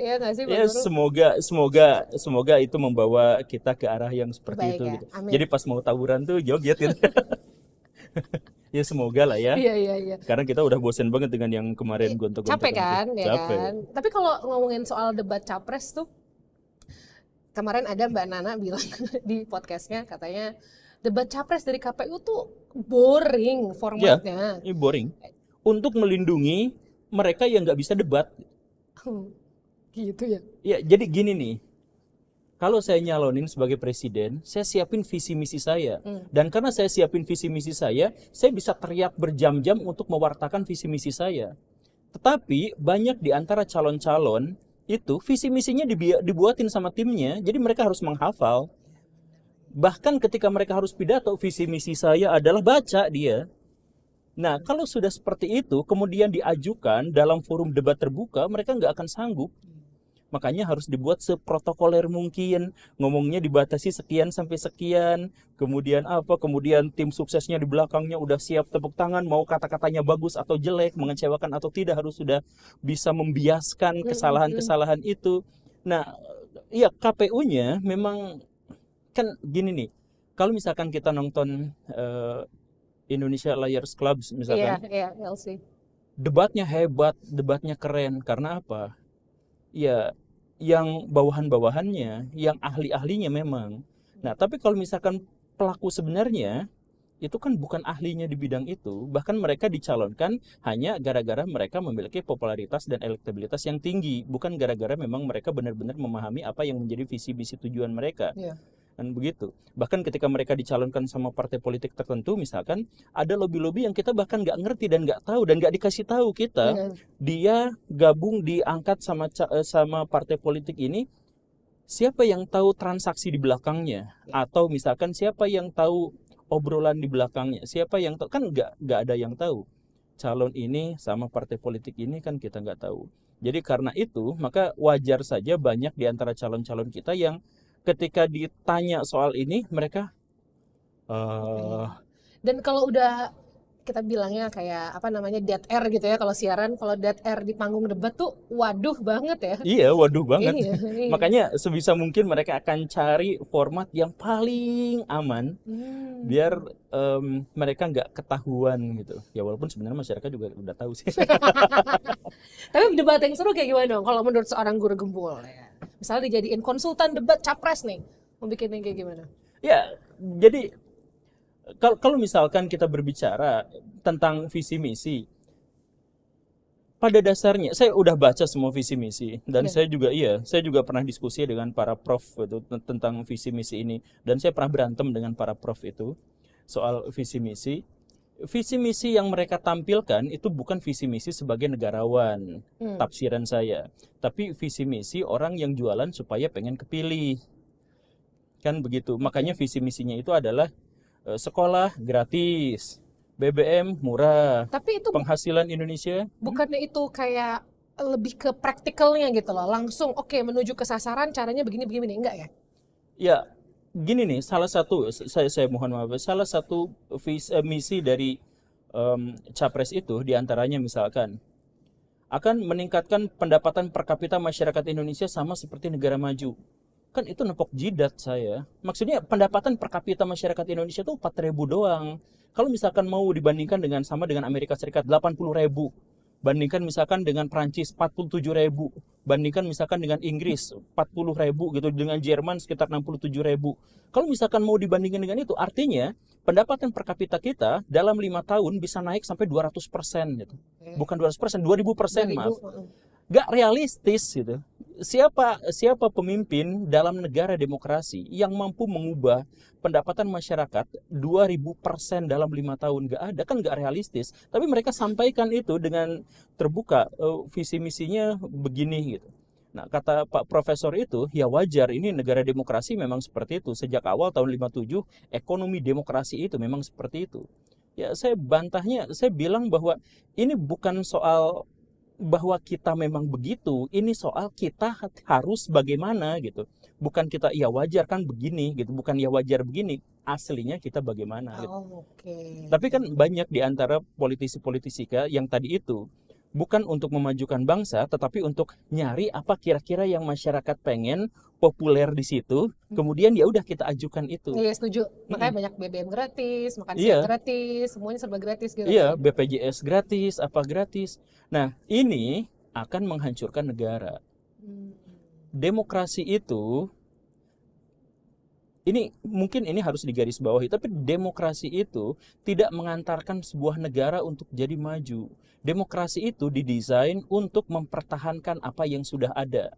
S3: Ya nggak sih Pak
S1: Ya,
S3: Guru?
S1: semoga itu membawa kita ke arah yang seperti
S3: Baik
S1: itu
S3: ya,
S1: gitu.
S3: amin.
S1: Jadi pas mau tawuran tuh joget gitu. Ya semoga lah ya.
S3: Iya.
S1: Karena kita udah bosen banget dengan yang kemarin gontok-gontok.
S3: Capek kan, ya
S1: Capek.
S3: kan. Tapi kalau ngomongin soal debat capres tuh, kemarin ada Mbak Nana bilang di podcastnya katanya debat capres dari KPU tuh boring formatnya.
S1: Ini boring. Untuk melindungi mereka yang nggak bisa debat.
S3: Gitu ya.
S1: Ya, jadi gini nih. Kalau saya nyalonin sebagai presiden, saya siapin visi misi saya. Dan karena saya siapin visi misi saya bisa teriak berjam-jam untuk mewartakan visi misi saya. Tetapi banyak di antara calon-calon itu visi misinya dibuatin sama timnya, jadi mereka harus menghafal. Bahkan ketika mereka harus pidato, visi misi saya adalah baca dia. Nah, kalau sudah seperti itu, kemudian diajukan dalam forum debat terbuka, mereka nggak akan sanggup. Makanya harus dibuat seprotokoler mungkin, ngomongnya dibatasi sekian sampai sekian, kemudian tim suksesnya di belakangnya udah siap tepuk tangan, mau kata-katanya bagus atau jelek, mengecewakan atau tidak, harus sudah bisa membiaskan kesalahan-kesalahan itu. Nah, iya KPU-nya memang kan gini nih, kalau misalkan kita nonton Indonesia Liars Club misalkan,
S3: Iya, LC.
S1: debatnya hebat, debatnya keren, karena apa? Ya, yang bawahan-bawahannya, yang ahli-ahlinya memang. Nah, tapi kalau misalkan pelaku sebenarnya, itu kan bukan ahlinya di bidang itu. Bahkan mereka dicalonkan hanya gara-gara mereka memiliki popularitas dan elektabilitas yang tinggi. Bukan gara-gara memang mereka benar-benar memahami apa yang menjadi visi-misi tujuan mereka. Dan begitu. Bahkan ketika mereka dicalonkan sama partai politik tertentu, misalkan ada lobby-lobby yang kita bahkan nggak ngerti dan nggak tahu dan nggak dikasih tahu kita, dia gabung diangkat sama partai politik ini, siapa yang tahu transaksi di belakangnya, atau misalkan siapa yang tahu obrolan di belakangnya, siapa yang tahu, kan nggak ada yang tahu. Calon ini sama partai politik ini kan kita nggak tahu. Jadi karena itu maka wajar saja banyak di antara calon-calon kita yang ketika ditanya soal ini mereka
S3: dan kalau udah kita bilangnya kayak apa namanya dead air gitu ya, kalau siaran, kalau dead air di panggung debat tuh waduh banget ya.
S1: Iya, waduh banget.
S3: Iya.
S1: Makanya sebisa mungkin mereka akan cari format yang paling aman biar mereka nggak ketahuan gitu. Ya walaupun sebenarnya masyarakat juga udah tahu sih.
S3: Tapi debat yang seru kayak gimana dong kalau menurut seorang Guru Gembul ya? Misalnya dijadiin konsultan debat capres nih, mau bikinnya kayak gimana?
S1: Ya, jadi kalau misalkan kita berbicara tentang visi misi, pada dasarnya saya udah baca semua visi misi dan saya juga pernah diskusi dengan para prof itu tentang visi misi ini, dan saya pernah berantem dengan para prof itu soal visi misi. Visi misi yang mereka tampilkan itu bukan visi misi sebagai negarawan, tafsiran saya, tapi visi misi orang yang jualan supaya pengen kepilih, kan begitu. Makanya visi misinya itu adalah Sekolah gratis, BBM murah,
S3: Tapi itu
S1: penghasilan Indonesia.
S3: bukannya itu kayak lebih ke praktikalnya gitu loh, langsung oke menuju ke sasaran caranya begini enggak ya?
S1: Ya, gini nih, salah satu saya mohon maaf, salah satu misi dari Capres itu diantaranya misalkan akan meningkatkan pendapatan per kapita masyarakat Indonesia sama seperti negara maju. Kan itu nepok jidat saya. Maksudnya pendapatan per kapita masyarakat Indonesia tuh 4.000 doang. Kalau misalkan mau dibandingkan dengan sama dengan Amerika Serikat 80.000. Bandingkan misalkan dengan Prancis 47.000. Bandingkan misalkan dengan Inggris 40.000 gitu, dengan Jerman sekitar 67.000. Kalau misalkan mau dibandingkan dengan itu, artinya pendapatan per kapita kita dalam 5 tahun bisa naik sampai 200% gitu. Bukan 200%, 2000%, maaf. Gak realistis gitu. Siapa pemimpin dalam negara demokrasi yang mampu mengubah pendapatan masyarakat 2000% dalam 5 tahun? Gak ada, kan gak realistis. Tapi mereka sampaikan itu dengan terbuka, visi misinya begini gitu. Nah, kata Pak Profesor itu, ya wajar, ini negara demokrasi memang seperti itu. Sejak awal tahun 57, ekonomi demokrasi itu memang seperti itu. Ya, saya bantahnya, saya bilang bahwa ini bukan soal bahwa kita memang begitu, ini soal kita harus bagaimana gitu. Bukan kita ya wajar kan begini gitu, bukan ya wajar begini, aslinya kita bagaimana gitu. Tapi kan banyak di antara politisi-politisi yang tadi itu bukan untuk memajukan bangsa, tetapi untuk nyari apa kira-kira yang masyarakat pengen, populer di situ, kemudian ya udah kita ajukan itu.
S3: Iya, setuju. Makanya banyak BBM gratis, makan siang gratis, semuanya serba gratis gitu.
S1: Iya, BPJS gratis, apa gratis. Nah, ini akan menghancurkan negara. Demokrasi itu, ini mungkin ini harus digarisbawahi, tapi demokrasi itu tidak mengantarkan sebuah negara untuk jadi maju. Demokrasi itu didesain untuk mempertahankan apa yang sudah ada.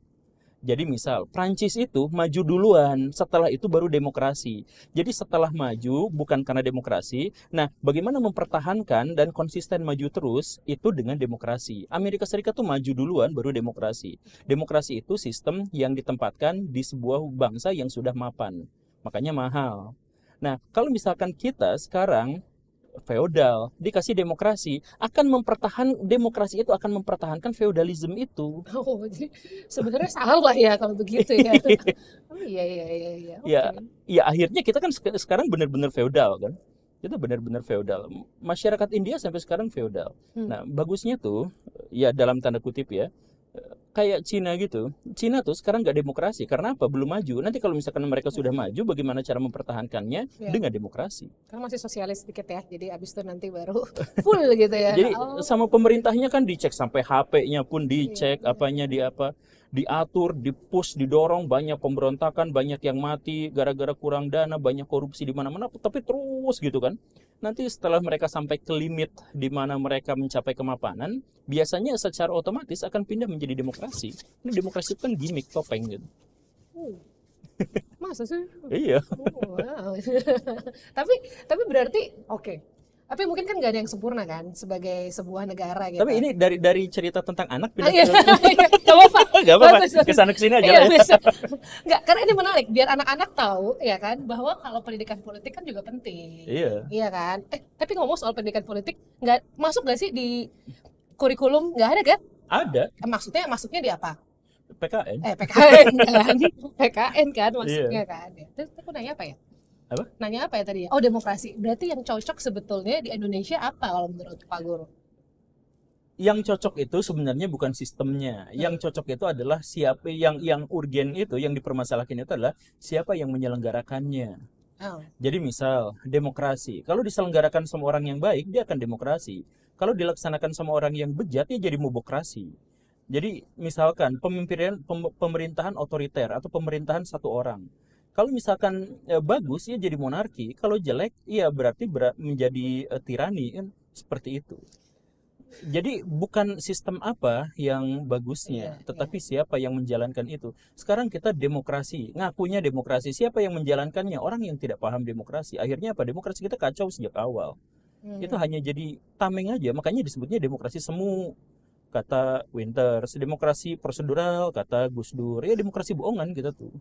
S1: Jadi misal, Prancis itu maju duluan, setelah itu baru demokrasi. Jadi setelah maju, bukan karena demokrasi, nah bagaimana mempertahankan dan konsisten maju terus, itu dengan demokrasi. Amerika Serikat tuh maju duluan, baru demokrasi. Demokrasi itu sistem yang ditempatkan di sebuah bangsa yang sudah mapan. Makanya mahal. Nah, kalau misalkan kita sekarang feodal dikasih demokrasi, demokrasi itu akan mempertahankan feodalisme itu.
S3: Oh, jadi sebenarnya salah ya kalau begitu ya. Oh iya.
S1: Okay. Ya akhirnya kita kan sekarang benar-benar feodal kan. Kita benar-benar feodal. Masyarakat India sampai sekarang feodal. Nah, bagusnya tuh ya dalam tanda kutip ya, kayak Cina gitu. Cina tuh sekarang nggak demokrasi. Karena apa? Belum maju. Nanti kalau misalkan mereka sudah maju, bagaimana cara mempertahankannya? Dengan demokrasi.
S3: Karena masih sosialis sedikit ya. Jadi abis itu nanti baru full gitu ya.
S1: Jadi sama pemerintahnya kan dicek, sampai HP-nya pun dicek, apanya diatur, dipush, didorong, banyak pemberontakan, banyak yang mati gara-gara kurang dana, banyak korupsi di mana-mana, tapi terus gitu kan. Nanti setelah mereka sampai ke limit di mana mereka mencapai kemapanan, biasanya secara otomatis akan pindah menjadi demokrasi. Ini demokrasi kan gimmick, topeng gitu.
S3: Masa sih?
S1: Iya.
S3: Wow. tapi berarti tapi mungkin kan nggak ada yang sempurna kan sebagai sebuah negara gitu.
S1: Tapi ini dari cerita tentang anak pindah
S3: Gak
S1: apa-apa. Kesana kesini aja lah ya.
S3: Nggak, karena ini menarik biar anak-anak tahu ya kan bahwa kalau pendidikan politik kan juga penting. Iya kan. Tapi ngomong soal pendidikan politik, masuk nggak sih di kurikulum? Nggak ada kan?
S1: Ada.
S3: Maksudnya di apa?
S1: PKN.
S3: PKN kan. PKN kan maksudnya kan. Terus aku nanya apa ya? Nanya apa ya tadi ya? Oh, demokrasi. Berarti yang cocok sebetulnya di Indonesia apa kalau menurut Pak Guru?
S1: Yang cocok itu sebenarnya bukan sistemnya. Yang cocok itu adalah siapa yang urgen itu, yang dipermasalahkan itu adalah siapa yang menyelenggarakannya. Jadi misal demokrasi, kalau diselenggarakan sama orang yang baik, dia akan demokrasi. Kalau dilaksanakan sama orang yang bejat, dia jadi mobokrasi. Jadi misalkan pemerintahan otoriter atau pemerintahan satu orang. Kalau misalkan bagus, ya jadi monarki. Kalau jelek, ya berarti menjadi tirani, kan seperti itu. Jadi bukan sistem apa yang bagusnya, tetapi siapa yang menjalankan itu. Sekarang kita demokrasi, ngakunya demokrasi. Siapa yang menjalankannya? Orang yang tidak paham demokrasi. Akhirnya apa? Demokrasi kita kacau sejak awal. Itu hanya jadi tameng aja, makanya disebutnya demokrasi semu. Kata Winters, demokrasi prosedural, kata Gus Dur. Ya demokrasi bohongan kita tuh.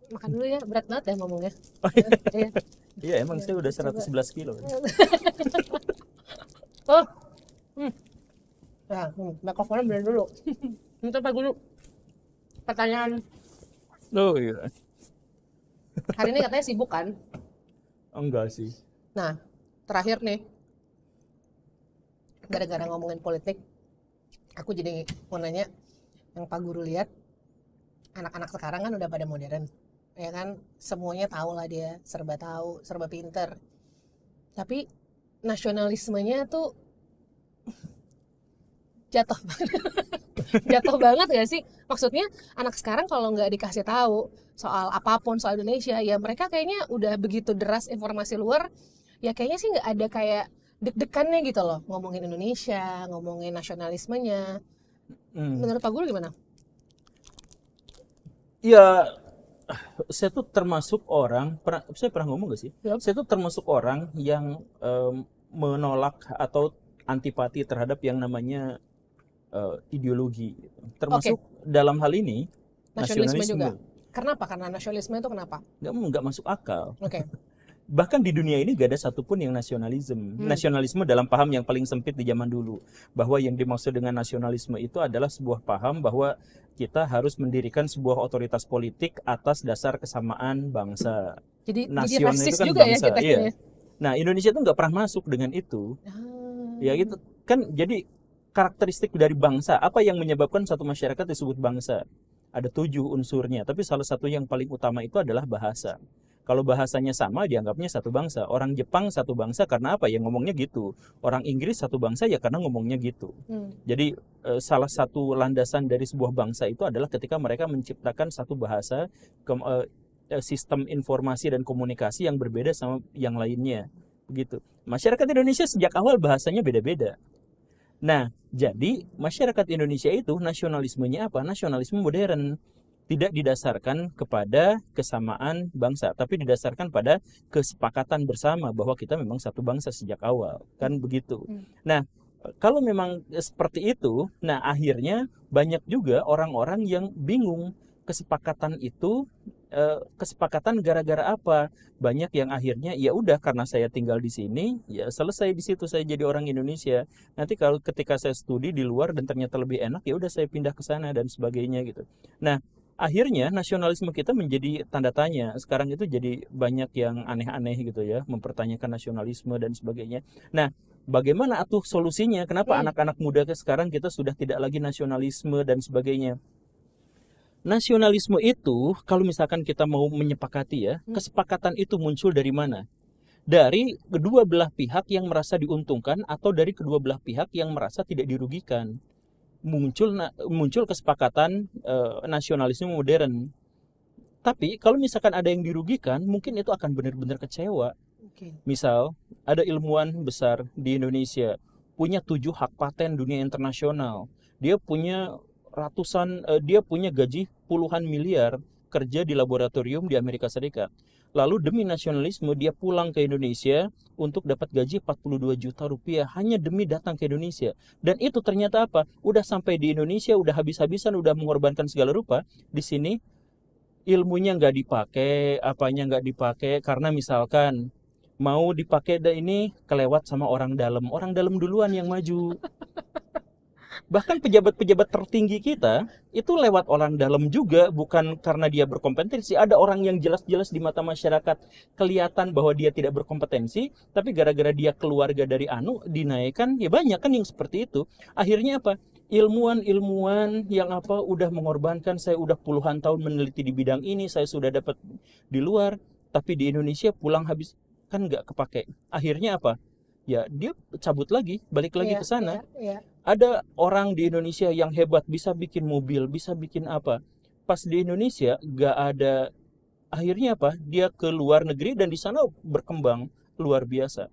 S3: Makan dulu ya, berat banget ya ngomongnya.
S1: Oh, iya.
S3: Iya.
S1: Iya, emang saya udah 111 kilo.
S3: Oh, nah, mikrofonnya bener dulu. Untuk Pak Guru, pertanyaan
S1: Oh iya.
S3: hari ini katanya sibuk kan?
S1: Enggak sih.
S3: Nah, terakhir nih, gara-gara ngomongin politik, aku jadi mau nanya, yang Pak Guru lihat, anak-anak sekarang kan udah pada modern, ya kan? Semuanya tahu lah dia, serba tahu, serba pinter. Tapi nasionalismenya tuh jatuh jatuh banget gak sih? Maksudnya anak sekarang kalau nggak dikasih tahu soal apapun soal Indonesia, ya mereka kayaknya udah begitu deras informasi luar, ya kayaknya sih nggak ada kayak deg-degannya gitu loh, ngomongin Indonesia, ngomongin nasionalismenya. Menurut Pak Guru gimana?
S1: Ya, saya tuh termasuk orang, saya pernah ngomong gak sih?
S3: Yap.
S1: Saya tuh termasuk orang yang menolak atau antipati terhadap yang namanya ideologi. Termasuk dalam hal ini
S3: Nasionalisme
S1: nasionalisme.
S3: juga. Kenapa? Karena nasionalisme itu kenapa?
S1: Nggak masuk akal.
S3: Oke.
S1: Bahkan di dunia ini gak ada satupun yang nasionalisme dalam paham yang paling sempit di zaman dulu, bahwa yang dimaksud dengan nasionalisme itu adalah sebuah paham bahwa kita harus mendirikan sebuah otoritas politik atas dasar kesamaan bangsa.
S3: Jadi
S1: Nasional
S3: rasis
S1: itu kan
S3: juga ya
S1: bangsa,
S3: kita
S1: iya.
S3: ya.
S1: Nah, Indonesia itu nggak pernah masuk dengan itu. Ya gitu kan, jadi karakteristik dari bangsa, apa yang menyebabkan satu masyarakat disebut bangsa? Ada 7 unsurnya, tapi salah satu yang paling utama itu adalah bahasa. Kalau bahasanya sama, dianggapnya satu bangsa. Orang Jepang satu bangsa karena apa? Ya ngomongnya gitu. Orang Inggris satu bangsa ya karena ngomongnya gitu. Jadi salah satu landasan dari sebuah bangsa itu adalah ketika mereka menciptakan satu bahasa, sistem informasi dan komunikasi yang berbeda sama yang lainnya. Begitu. Masyarakat Indonesia sejak awal bahasanya beda-beda. Nah, jadi masyarakat Indonesia itu nasionalismenya apa? Nasionalisme modern. Tidak didasarkan kepada kesamaan bangsa, tapi didasarkan pada kesepakatan bersama bahwa kita memang satu bangsa sejak awal. Kan begitu. Nah, kalau memang seperti itu, nah akhirnya banyak juga orang-orang yang bingung kesepakatan itu, kesepakatan gara-gara apa? Banyak yang akhirnya ya udah karena saya tinggal di sini, ya selesai di situ, saya jadi orang Indonesia. Nanti kalau ketika saya studi di luar dan ternyata lebih enak, ya udah saya pindah ke sana dan sebagainya gitu. Nah, akhirnya nasionalisme kita menjadi tanda tanya. Sekarang itu jadi banyak yang aneh-aneh gitu ya, mempertanyakan nasionalisme dan sebagainya. Nah, bagaimana atuh solusinya? Kenapa anak-anak muda sekarang kita sudah tidak lagi nasionalisme dan sebagainya? Nasionalisme itu, kalau misalkan kita mau menyepakati ya, kesepakatan itu muncul dari mana? Dari kedua belah pihak yang merasa diuntungkan atau dari kedua belah pihak yang merasa tidak dirugikan. Muncul kesepakatan nasionalisme modern. Tapi kalau misalkan ada yang dirugikan, mungkin itu akan benar-benar kecewa. Misal ada ilmuwan besar di Indonesia punya 7 hak paten dunia internasional. Dia punya dia punya gaji puluhan miliar kerja di laboratorium di Amerika Serikat. Lalu demi nasionalisme dia pulang ke Indonesia untuk dapat gaji 42 juta rupiah hanya demi datang ke Indonesia. Dan itu ternyata apa? Udah sampai di Indonesia, udah habis-habisan, udah mengorbankan segala rupa. Di sini ilmunya nggak dipakai, apanya nggak dipakai, karena misalkan mau dipakai ini kelewat sama orang dalam duluan yang maju. Bahkan pejabat-pejabat tertinggi kita itu lewat orang dalam juga, bukan karena dia berkompetensi. Ada orang yang jelas-jelas di mata masyarakat kelihatan bahwa dia tidak berkompetensi, tapi gara-gara dia keluarga dari dinaikkan, ya banyak kan yang seperti itu. Akhirnya apa? Ilmuwan-ilmuwan yang udah mengorbankan, saya udah puluhan tahun meneliti di bidang ini, saya sudah dapat di luar, tapi di Indonesia pulang habis kan nggak kepake. Akhirnya apa? Ya dia cabut lagi, balik lagi ke sana. Ada orang di Indonesia yang hebat, bisa bikin mobil, bisa bikin apa. Pas di Indonesia gak ada, akhirnya apa? Dia ke luar negeri dan di sana berkembang luar biasa.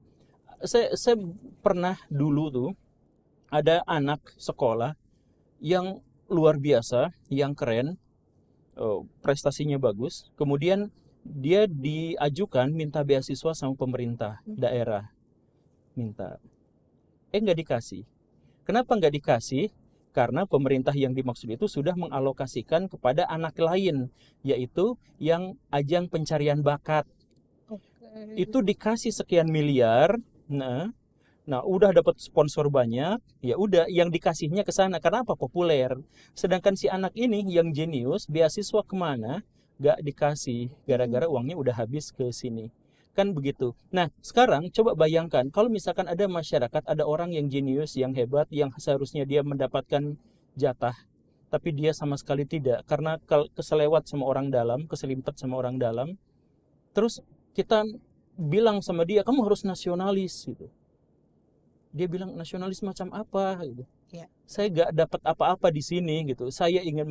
S1: Saya pernah dulu tuh ada anak sekolah yang luar biasa, yang keren, prestasinya bagus. Kemudian dia diajukan minta beasiswa sama pemerintah daerah. Minta. Nggak dikasih. Kenapa nggak dikasih? Karena pemerintah yang dimaksud itu sudah mengalokasikan kepada anak lain, yaitu yang ajang pencarian bakat. Itu dikasih sekian miliar, nah udah dapat sponsor banyak, ya udah yang dikasihnya ke sana. Karena apa? Populer. Sedangkan si anak ini yang jenius, beasiswa kemana? Gak dikasih, gara-gara uangnya udah habis ke sini. Kan begitu. Nah, sekarang coba bayangkan kalau misalkan ada masyarakat, ada orang yang jenius, yang hebat, yang seharusnya dia mendapatkan jatah, tapi dia sama sekali tidak, karena keselewat sama orang dalam, keselimpet sama orang dalam. Terus kita bilang sama dia, kamu harus nasionalis gitu. Dia bilang, nasionalis macam apa gitu.
S3: Ya.
S1: Saya gak dapat apa-apa di sini gitu. Saya ingin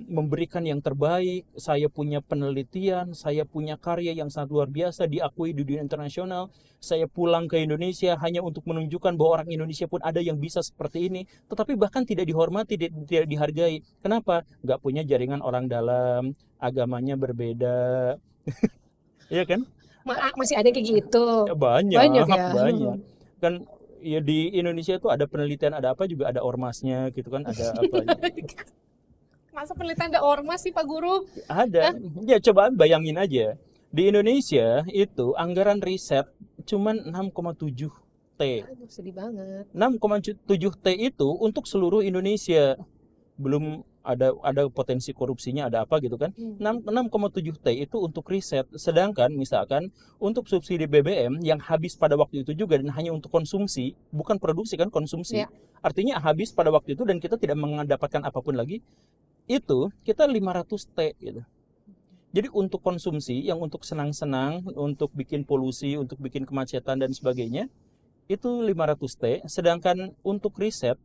S1: memberikan yang terbaik, saya punya penelitian, saya punya karya yang sangat luar biasa, diakui di dunia internasional. Saya pulang ke Indonesia hanya untuk menunjukkan bahwa orang Indonesia pun ada yang bisa seperti ini, tetapi bahkan tidak dihormati, tidak dihargai. Kenapa? Nggak punya jaringan orang dalam, agamanya berbeda. Iya kan?
S3: Masih ada kayak gitu.
S1: Banyak
S3: ya.
S1: Kan ya di Indonesia itu ada penelitian, ada apa juga ada ormasnya gitu kan, ada apa.
S3: Masa penelitian ada ormas sih Pak Guru?
S1: Ada. Ya coba bayangin aja. Di Indonesia itu anggaran riset cuman 6,7 T.
S3: Aduh, sedih banget.
S1: 6,7 T itu untuk seluruh Indonesia. Belum ada potensi korupsinya, ada apa gitu kan. 6,7 T itu untuk riset. Sedangkan misalkan untuk subsidi BBM yang habis pada waktu itu juga dan hanya untuk konsumsi, bukan produksi kan, konsumsi.
S3: Ya.
S1: Artinya habis pada waktu itu dan kita tidak mendapatkan apapun lagi. Itu kita 500 T gitu. Jadi untuk konsumsi yang untuk senang-senang, untuk bikin polusi, untuk bikin kemacetan dan sebagainya, itu 500 T. Sedangkan untuk riset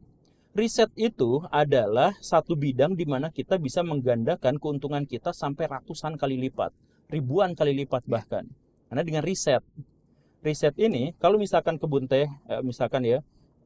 S1: itu adalah satu bidang di mana kita bisa menggandakan keuntungan kita sampai ratusan kali lipat, ribuan kali lipat bahkan. Karena dengan riset ini, kalau misalkan kebun teh, misalkan ya,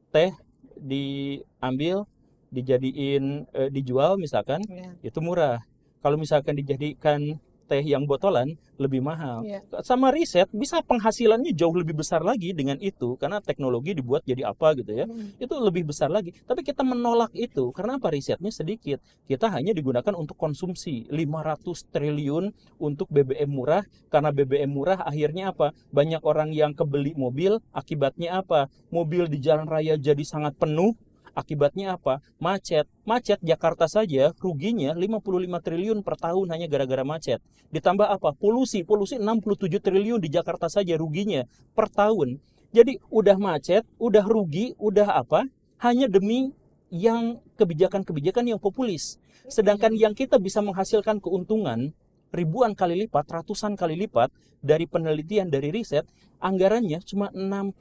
S1: teh diambil, dijadiin dijual misalkan, itu murah. Kalau misalkan dijadikan teh yang botolan lebih mahal. Sama riset bisa penghasilannya jauh lebih besar lagi dengan itu, karena teknologi dibuat jadi apa gitu ya. Itu lebih besar lagi. Tapi kita menolak itu karena apa? Risetnya sedikit. Kita hanya digunakan untuk konsumsi. 500 triliun untuk BBM murah. Karena BBM murah akhirnya apa? Banyak orang yang kebeli mobil, akibatnya apa? Mobil di jalan raya jadi sangat penuh. Akibatnya apa? Macet Jakarta saja ruginya 55 triliun per tahun hanya gara-gara macet. Ditambah apa? Polusi 67 triliun di Jakarta saja ruginya per tahun. Jadi udah macet, udah rugi, udah apa? Hanya demi yang kebijakan-kebijakan yang populis. Sedangkan yang kita bisa menghasilkan keuntungan ribuan kali lipat, ratusan kali lipat dari penelitian, dari riset, anggarannya cuma 6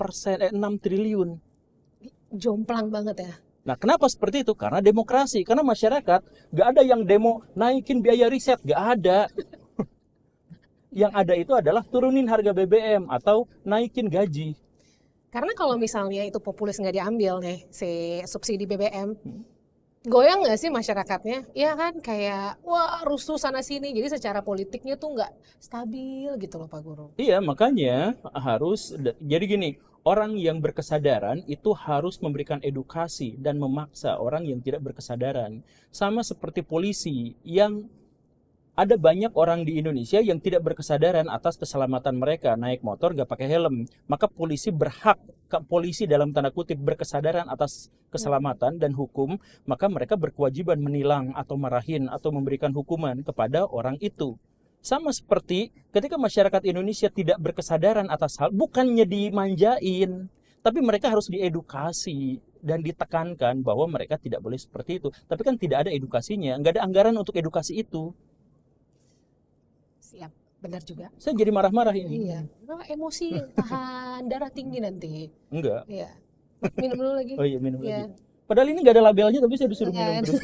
S1: triliun.
S3: Jomplang banget ya.
S1: Nah, kenapa seperti itu? Karena demokrasi. Karena masyarakat gak ada yang demo naikin biaya riset, gak ada. Yang ada itu adalah turunin harga BBM atau naikin gaji.
S3: Karena kalau misalnya itu populis nggak diambil nih si subsidi BBM, goyang nggak sih masyarakatnya? Iya kan, kayak wah rusuh sana sini. Jadi secara politiknya tuh nggak stabil gitu loh Pak Guru.
S1: Iya, makanya harus jadi gini. Orang yang berkesadaran itu harus memberikan edukasi dan memaksa orang yang tidak berkesadaran. Sama seperti polisi yang ada banyak orang di Indonesia yang tidak berkesadaran atas keselamatan mereka. Naik motor gak pakai helm. Maka polisi berhak, polisi dalam tanda kutip berkesadaran atas keselamatan dan hukum. Maka mereka berkewajiban menilang atau marahin atau memberikan hukuman kepada orang itu. Sama seperti ketika masyarakat Indonesia tidak berkesadaran atas hal, bukannya dimanjain, tapi mereka harus diedukasi dan ditekankan bahwa mereka tidak boleh seperti itu. Tapi kan tidak ada edukasinya, nggak ada anggaran untuk edukasi itu.
S3: Siap, benar juga.
S1: Saya jadi marah-marah ini.
S3: Iya, emosi tahan darah tinggi nanti.
S1: Enggak.
S3: Iya. Minum dulu lagi.
S1: Oh iya, minum lagi. Padahal ini nggak ada labelnya, tapi saya disuruh minum terus.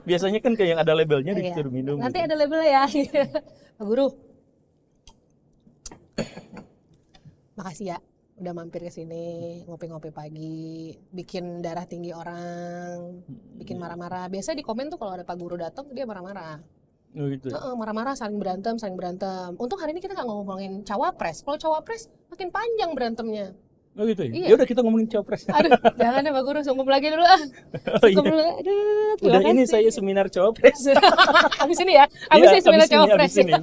S1: Biasanya kan kayak yang ada labelnya disuruh minum.
S3: Nanti
S1: gitu.
S3: ada labelnya ya. Pak Guru. Makasih ya udah mampir ke sini, ngopi-ngopi pagi, bikin darah tinggi orang, bikin marah-marah. Biasa di komen tuh kalau ada Pak Guru datang dia marah-marah.
S1: Oh gitu.
S3: Marah-marah, saling berantem. Untung hari ini kita nggak ngomongin cawapres. Kalau cawapres makin panjang berantemnya.
S1: Oh gitu ya?
S3: Iya.
S1: Ya udah kita ngomongin cawapres.
S3: Aduh, jangan deh Pak Guru, sungguh lagi dulu ah.
S1: Oh iya.
S3: Sungguh dulu. Aduh, terima
S1: Udah ini
S3: kasih.
S1: saya seminar cawapres.
S3: Abis ini ya, abis
S1: Iya,
S3: ini seminar
S1: abis ini,
S3: cawapres
S1: abis ini.
S3: ya.